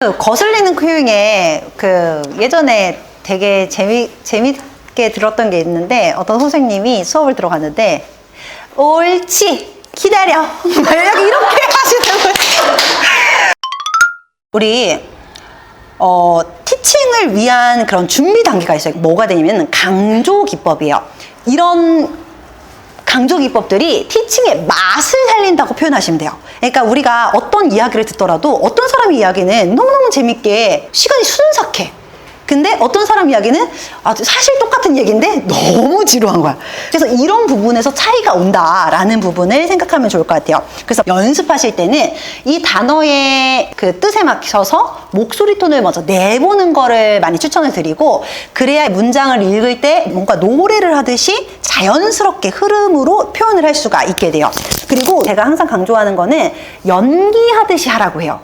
거슬리는 큐잉에 예전에 되게 재밌게 들었던 게 있는데, 어떤 선생님이 수업을 들어갔는데 옳지 기다려 만약에 이렇게 하시는 거예요. 우리 티칭을 위한 그런 준비 단계가 있어요. 뭐가 되냐면 강조 기법이에요. 이런 강조 기법들이 티칭의 맛을 살린다고 표현하시면 돼요. 그러니까 우리가 어떤 이야기를 듣더라도 어떤 사람의 이야기는 너무너무 재밌게 시간이 순삭해. 근데 어떤 사람 이야기는 사실 똑같은 얘기인데 너무 지루한 거야. 그래서 이런 부분에서 차이가 온다라는 부분을 생각하면 좋을 것 같아요. 그래서 연습하실 때는 이 단어의 그 뜻에 맞춰서 목소리 톤을 먼저 내보는 거를 많이 추천을 드리고, 그래야 문장을 읽을 때 뭔가 노래를 하듯이 자연스럽게 흐름으로 표현을 할 수가 있게 돼요. 그리고 제가 항상 강조하는 거는 연기하듯이 하라고 해요.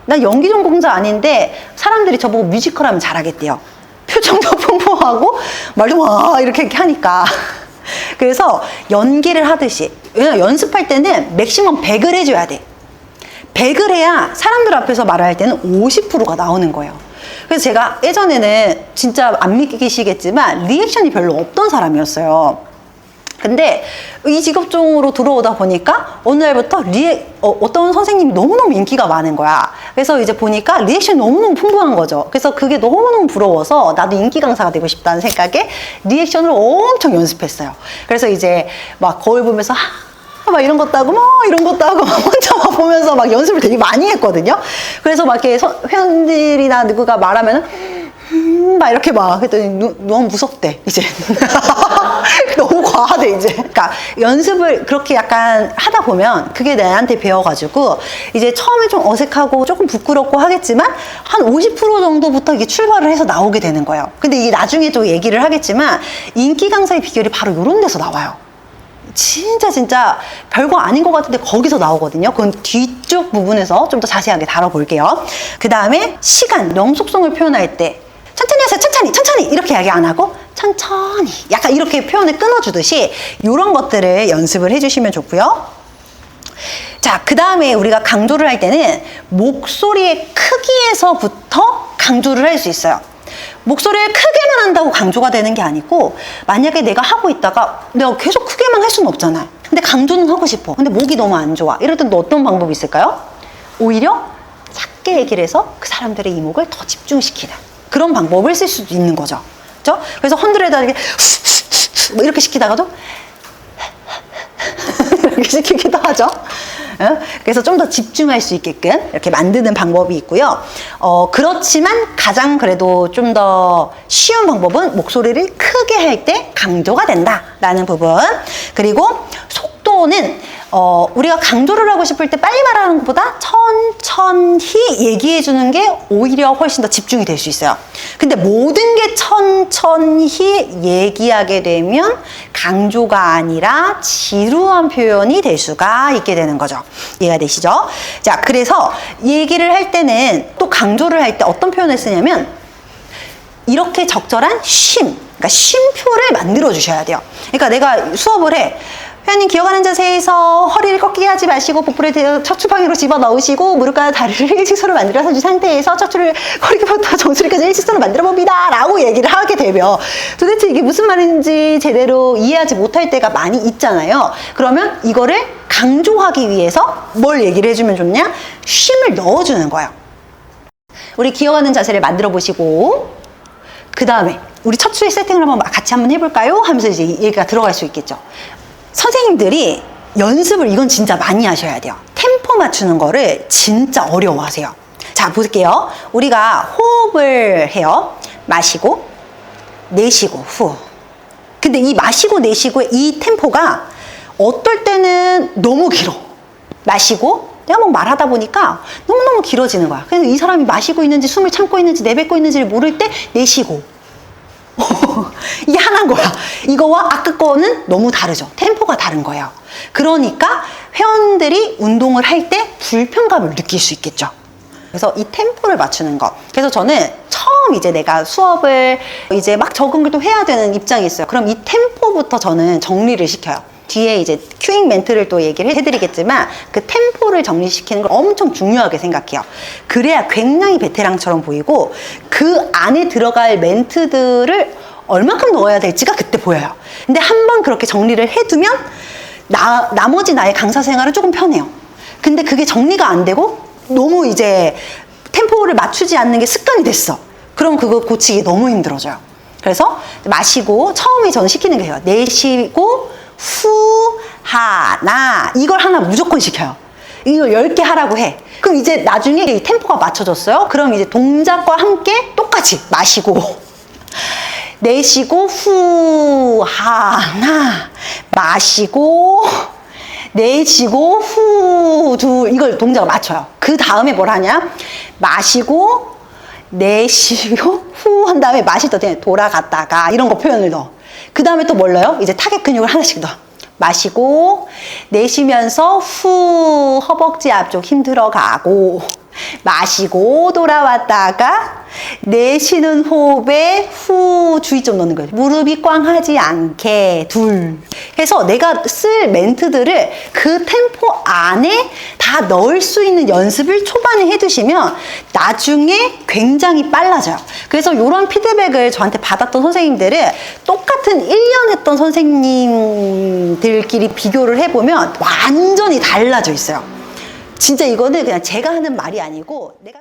나 연기 전공자 아닌데 사람들이 저보고 뮤지컬 하면 잘하겠대요. 표정도 풍부하고 말도 와 이렇게 하니까. 그래서 연기를 하듯이, 왜냐면 연습할 때는 맥시멈 100을 해줘야 돼. 100을 해야 사람들 앞에서 말할 때는 50%가 나오는 거예요. 그래서 제가 예전에는 진짜 안 믿기시겠지만 리액션이 별로 없던 사람이었어요. 근데 이 직업종으로 들어오다 보니까 어느 날부터 어떤 선생님이 너무너무 인기가 많은 거야. 그래서 이제 보니까 리액션이 너무너무 풍부한 거죠. 그래서 그게 너무너무 부러워서 나도 인기 강사가 되고 싶다는 생각에 리액션을 엄청 연습했어요. 그래서 이제 막 거울 보면서 막 이런 것도 하고 이런 것도 하고 혼자 막 보면서 막 연습을 되게 많이 했거든요. 그래서 막 이렇게 회원들이나 누구가 말하면은 막 이렇게 막 했더니 너무 무섭대 이제. 너무 과하대 이제. 그러니까 연습을 그렇게 약간 하다 보면 그게 나한테 배워가지고 이제 처음에 좀 어색하고 조금 부끄럽고 하겠지만 한 50% 정도부터 이게 출발을 해서 나오게 되는 거예요. 근데 이게 나중에 또 얘기를 하겠지만 인기 강사의 비결이 바로 이런 데서 나와요. 진짜 별거 아닌 것 같은데 거기서 나오거든요. 그건 뒤쪽 부분에서 좀 더 자세하게 다뤄볼게요. 그 다음에 시간, 명속성을 표현할 때 천천히 하세요. 천천히 이렇게 이야기 안 하고 천천히 약간 이렇게 표현을 끊어주듯이 이런 것들을 연습을 해주시면 좋고요. 자, 그 다음에 우리가 강조를 할 때는 목소리의 크기에서부터 강조를 할 수 있어요. 목소리를 크게만 한다고 강조가 되는 게 아니고, 만약에 내가 하고 있다가 내가 계속 크게만 할 수는 없잖아요. 근데 강조는 하고 싶어. 근데 목이 너무 안 좋아. 이럴 땐 어떤 방법이 있을까요? 오히려 작게 얘기를 해서 그 사람들의 이목을 더 집중시키는 그런 방법을 쓸 수도 있는 거죠. 그렇죠? 그래서 헌들에다 이렇게 시키다가도 이렇게 시키기도 하죠. 그래서 좀 더 집중할 수 있게끔 이렇게 만드는 방법이 있고요. 그렇지만 가장 그래도 좀 더 쉬운 방법은 목소리를 크게 할 때 강조가 된다라는 부분. 그리고 속도는 우리가 강조를 하고 싶을 때 빨리 말하는 것보다 천천히 얘기해 주는 게 오히려 훨씬 더 집중이 될 수 있어요. 근데 모든 게 천천히 얘기하게 되면 강조가 아니라 지루한 표현이 될 수가 있게 되는 거죠. 이해가 되시죠? 자, 그래서 얘기를 할 때는 또 강조를 할 때 어떤 표현을 쓰냐면 이렇게 적절한 그러니까 쉼표를 만들어 주셔야 돼요. 그러니까 내가 수업을 해. 회원님 기어가는 자세에서 허리를 꺾이게 하지 마시고 복부를 척추방향으로 집어넣으시고 무릎과 다리를 일직선으로 만들어서 이 상태에서 척추를 허리부터 정수리까지 일직선으로 만들어 봅니다 라고 얘기를 하게 되면 도대체 이게 무슨 말인지 제대로 이해하지 못할 때가 많이 있잖아요. 그러면 이거를 강조하기 위해서 뭘 얘기를 해주면 좋냐? 쉼을 넣어주는 거예요. 우리 기어가는 자세를 만들어 보시고 그 다음에 우리 척추의 세팅을 한번 같이 한번 해볼까요? 하면서 이제 얘기가 들어갈 수 있겠죠. 선생님들이 연습을 이건 진짜 많이 하셔야 돼요. 템포 맞추는 거를 진짜 어려워하세요. 자, 볼게요. 우리가 호흡을 해요. 마시고 내쉬고 후. 근데 이 마시고 내쉬고의 이 템포가 어떨 때는 너무 길어. 마시고 내가 막 말하다 보니까 너무너무 길어지는 거야. 그래서 이 사람이 마시고 있는지 숨을 참고 있는지 내뱉고 있는지를 모를 때 내쉬고 이게 하나인 거야. 이거와 아까 거는 너무 다르죠. 템포가 다른 거예요. 그러니까 회원들이 운동을 할 때 불편감을 느낄 수 있겠죠. 그래서 이 템포를 맞추는 거. 그래서 저는 처음 이제 내가 수업을 이제 막 적응을 또 해야 되는 입장이 있어요. 그럼 이 템포부터 저는 정리를 시켜요. 뒤에 이제 큐잉 멘트를 또 얘기를 해드리겠지만 그 템포를 정리시키는 걸 엄청 중요하게 생각해요. 그래야 굉장히 베테랑처럼 보이고 그 안에 들어갈 멘트들을 얼만큼 넣어야 될지가 그때 보여요. 근데 한번 그렇게 정리를 해두면 나머지 나의 강사 생활은 조금 편해요. 근데 그게 정리가 안 되고 너무 이제 템포를 맞추지 않는 게 습관이 됐어. 그럼 그거 고치기 너무 힘들어져요. 그래서 마시고 처음에 저는 시키는 게 해요. 내쉬고 후 하나 이걸 하나 무조건 시켜요. 이걸 10개 하라고 해. 그럼 이제 나중에 이 템포가 맞춰졌어요. 그럼 이제 동작과 함께 똑같이 마시고 내쉬고 후 하나 마시고 내쉬고 후 둘 이걸 동작을 맞춰요. 그 다음에 뭘 하냐? 마시고 내쉬고 후 한 다음에 마실 때 돌아갔다가 이런 거 표현을 넣어. 그 다음에 또 뭘 넣어요? 이제 타겟 근육을 하나씩 넣어. 마시고 내쉬면서 후 허벅지 앞쪽 힘 들어가고 마시고 돌아왔다가 내쉬는 호흡에 후 주의 좀 넣는 거예요. 무릎이 꽝 하지 않게 둘 해서 내가 쓸 멘트들을 그 템포 안에 다 넣을 수 있는 연습을 초반에 해두시면 나중에 굉장히 빨라져요. 그래서 이런 피드백을 저한테 받았던 선생님들은 똑같은 1년 했던 선생님들끼리 비교를 해보면 완전히 달라져 있어요. 진짜 이거는 그냥 제가 하는 말이 아니고 내가